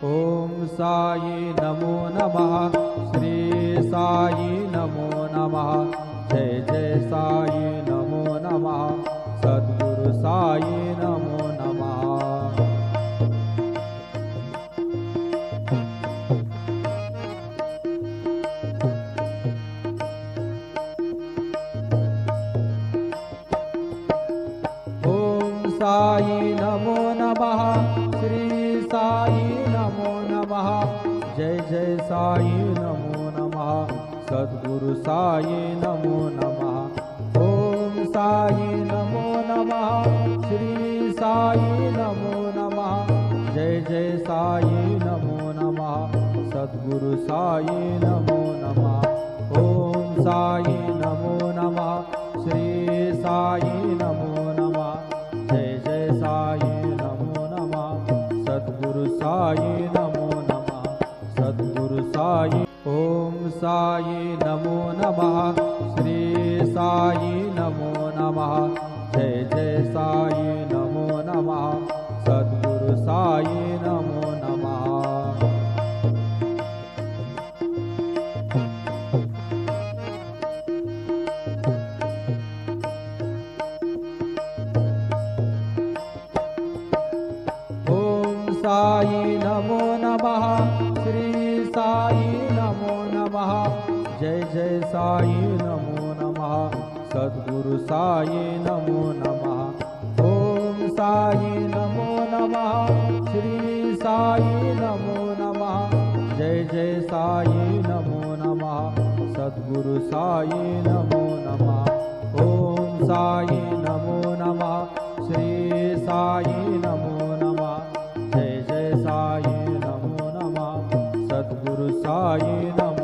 ओम साई नमो नमः। श्री साई नमो नमः। जय जय साई नमो नमः। सद्गुरु साई नमो नमः। साई नमो नमः। श्री साई नमो नमः। जय जय साई नमो नमः। सद्गुरु साई नमो नमः। ओम साई नमो नमः। श्री साई नमो नमः। जय जय साई नमो नमः। सद्गुरु साई नमो नमः। ओम साई नमो नमः। श्री साई नमो नमः। जय जय साई नमो नमः। सद्गुरु साई नमो नमः। सद्गुरु साई। ओम साई नमो नमः। श्री साई नमो नमः। जय जय साई नमो नमः। सद्गुरु साई नमो नमः। साई नमो नमः। श्री साई नमो नमः। जय जय साई नमो नमः। सद्गुरु साई नमो नमः। ओम साई नमो नमः। श्री साई नमो नमः। जय जय साई नमो नमः। सद्गुरु साई नमो नमः। ओम साई नमो नमः। श्री साई नमो नमः। जय जय साई नमो नमः। सद्गुरु साई नमः।